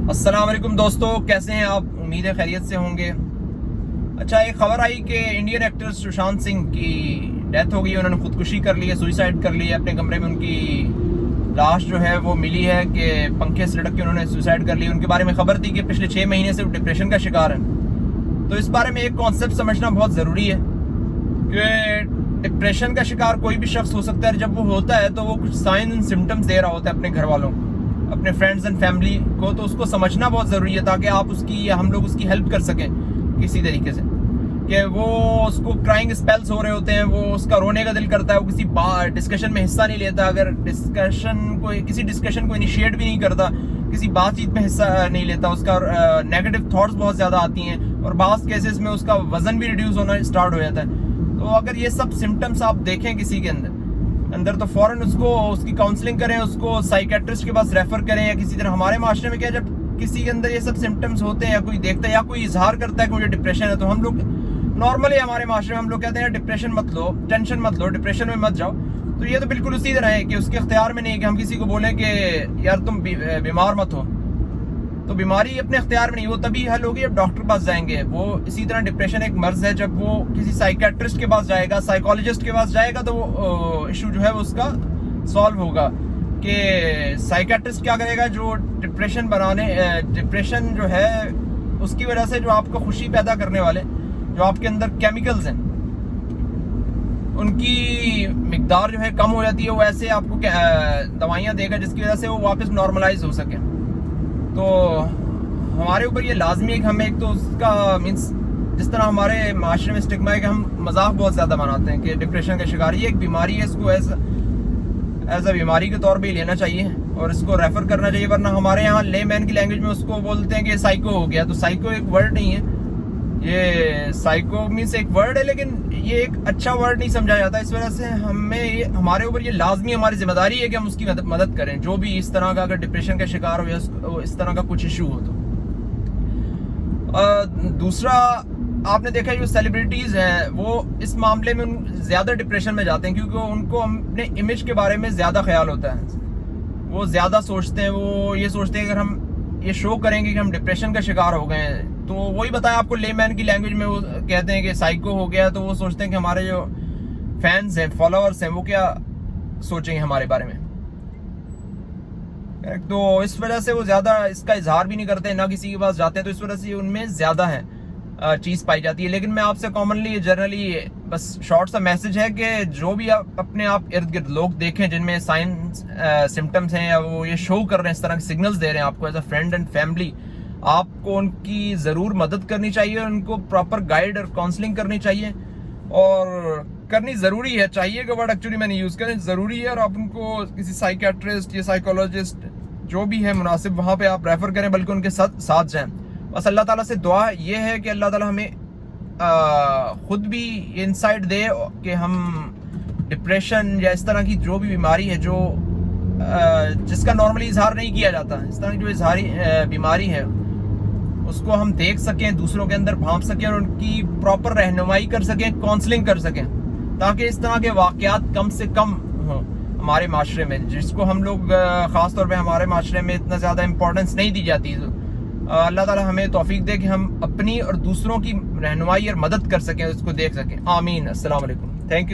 السلام علیکم دوستو، کیسے ہیں آپ؟ امید ہے خیریت سے ہوں گے۔ اچھا، ایک خبر آئی کہ انڈین ایکٹر سشانت سنگھ کی ڈیتھ ہو گئی، انہوں نے خودکشی کر لی ہے، سوئسائڈ کر لی ہے۔ اپنے کمرے میں ان کی لاش جو ہے وہ ملی ہے کہ پنکھے سے لٹک کے انہوں نے سوئسائڈ کر لی۔ ان کے بارے میں خبر تھی کہ پچھلے 6 مہینے سے وہ ڈپریشن کا شکار ہیں۔ تو اس بارے میں ایک کانسیپٹ سمجھنا بہت ضروری ہے کہ ڈپریشن کا شکار کوئی بھی شخص ہو سکتا ہے۔ جب وہ ہوتا ہے تو وہ کچھ سائن اینڈ سمٹمز دے رہا ہوتا ہے اپنے گھر والوں کو، اپنے فرینڈز اینڈ فیملی کو، تو اس کو سمجھنا بہت ضروری ہے تاکہ آپ اس کی یا ہم لوگ اس کی ہیلپ کر سکیں کسی طریقے سے۔ کہ وہ اس کو کرائنگ اسپیلز ہو رہے ہوتے ہیں، وہ اس کا رونے کا دل کرتا ہے، وہ کسی ڈسکشن میں حصہ نہیں لیتا، اگر کسی ڈسکشن کو انیشیٹ بھی نہیں کرتا، کسی بات چیت میں حصہ نہیں لیتا، اس کا نیگیٹو تھاٹس بہت زیادہ آتی ہیں، اور بعض کیسز میں اس کا وزن بھی ریڈیوس ہونا اسٹارٹ ہو جاتا ہے۔ تو اگر یہ سب سمٹمس آپ دیکھیں کسی کے اندر تو فوراً اس کی کاؤنسلنگ کریں، اس کو سائیکیٹرسٹ کے پاس ریفر کریں، یا کسی طرح ہمارے معاشرے میں کیا جب کسی کے اندر یہ سب سمٹمس ہوتے ہیں یا کوئی دیکھتا ہے یا کوئی اظہار کرتا ہے کہ مجھے ڈپریشن ہے، تو ہم لوگ نارملی ہمارے معاشرے میں ہم لوگ کہتے ہیں ڈپریشن مت لو، ٹینشن مت لو، ڈپریشن میں مت جاؤ۔ تو یہ تو بالکل اسی طرح ہے کہ اس کے اختیار میں نہیں ہے کہ ہم کسی کو بولیں کہ یار تم بیمار مت ہو۔ تو بیماری اپنے اختیار میں نہیں، وہ تبھی حل ہوگی جب ڈاکٹر پاس جائیں گے۔ وہ اسی طرح ڈپریشن ایک مرض ہے، جب وہ کسی سائیکیٹرسٹ کے پاس جائے گا، سائیکالوجسٹ کے پاس جائے گا، تو وہ ایشو جو ہے وہ اس کا سالو ہوگا۔ کہ سائیکیٹرسٹ کیا کرے گا، جو ڈپریشن جو ہے اس کی وجہ سے جو آپ کو خوشی پیدا کرنے والے جو آپ کے اندر کیمیکلز ہیں ان کی مقدار جو ہے کم ہو جاتی ہے، وہ ایسے آپ کو دوائیاں دے گا جس کی وجہ سے وہ واپس نارملائز ہو سکے۔ تو ہمارے اوپر یہ لازمی ہے کہ ہمیں ایک تو اس کا مینس جس طرح ہمارے معاشرے میں اسٹگما ہے کہ ہم مذاق بہت زیادہ بناتے ہیں کہ ڈپریشن کا شکار یہ ایک بیماری ہے، اس کو ایز اے بیماری کے طور پہ ہی لینا چاہیے اور اس کو ریفر کرنا چاہیے، ورنہ ہمارے یہاں لے مین کی لینگویج میں اس کو بولتے ہیں کہ سائیکو ہو گیا۔ تو سائیکو ایک ورڈ نہیں ہے، یہ سائیکو مینس ایک ورڈ ہے، لیکن یہ ایک اچھا ورڈ نہیں سمجھا جاتا۔ اس وجہ سے ہمارے اوپر یہ لازمی ہماری ذمہ داری ہے کہ ہم اس کی مدد کریں، جو بھی اس طرح کا اگر ڈپریشن کا شکار ہو یا اس طرح کا کچھ ایشو ہو تو۔ دوسرا، آپ نے دیکھا جو سیلیبریٹیز ہیں وہ اس معاملے میں زیادہ ڈپریشن میں جاتے ہیں کیونکہ ان کو اپنے امیج کے بارے میں زیادہ خیال ہوتا ہے، وہ زیادہ سوچتے ہیں، وہ یہ سوچتے ہیں اگر ہم یہ شو کریں گے کہ ہم ڈپریشن کا شکار ہو گئے ہیں، تو وہی بتایا آپ کو لے مین کی لینگویج میں وہ کہتے ہیں کہ سائیکو ہو گیا، تو وہ سوچتے ہیں کہ ہمارے جو فینز ہیں، فالوورز ہیں، وہ کیا سوچیں گے ہمارے بارے میں۔ تو اس وجہ سے وہ زیادہ اس کا اظہار بھی نہیں کرتے، نہ کسی کے پاس جاتے ہیں، تو اس وجہ سے ان میں زیادہ ہے چیز پائی جاتی ہے۔ لیکن میں آپ سے کامنلی جنرلی بس شارٹ سا میسج ہے کہ جو بھی آپ اپنے آپ ارد گرد لوگ دیکھیں جن میں سائنس سمٹمز ہیں یا وہ یہ شو کر رہے ہیں، اس طرح کے سگنلز دے رہے ہیں آپ کو as a friend and family, آپ کو ان کی ضرور مدد کرنی چاہیے، ان کو پراپر گائیڈ اور کاؤنسلنگ کرنی چاہیے، اور کرنی ضروری ہے۔ چاہیے کہ ورڈ ایکچولی میں نے یوز کریں، ضروری ہے، اور آپ ان کو کسی سائیکیٹرسٹ یا سائیکالوجسٹ جو بھی ہے مناسب وہاں پہ آپ ریفر کریں، بلکہ ان کے ساتھ جائیں۔ بس اللہ تعالیٰ سے دعا یہ ہے کہ اللہ تعالیٰ ہمیں خود بھی انسائٹ دے کہ ہم ڈپریشن یا اس طرح کی جو بھی بیماری ہے جو جس کا نارملی اظہار نہیں کیا جاتا، اس طرح کی جو اظہاری بیماری ہے اس کو ہم دیکھ سکیں، دوسروں کے اندر بھانپ سکیں اور ان کی پراپر رہنمائی کر سکیں، کاؤنسلنگ کر سکیں، تاکہ اس طرح کے واقعات کم سے کم ہوں ہمارے معاشرے میں، جس کو ہم لوگ خاص طور پہ ہمارے معاشرے میں اتنا زیادہ امپورٹنس نہیں دی جاتی۔ اللہ تعالیٰ ہمیں توفیق دے کہ ہم اپنی اور دوسروں کی رہنمائی اور مدد کر سکیں، اس کو دیکھ سکیں۔ آمین۔ السلام علیکم، تھینک یو۔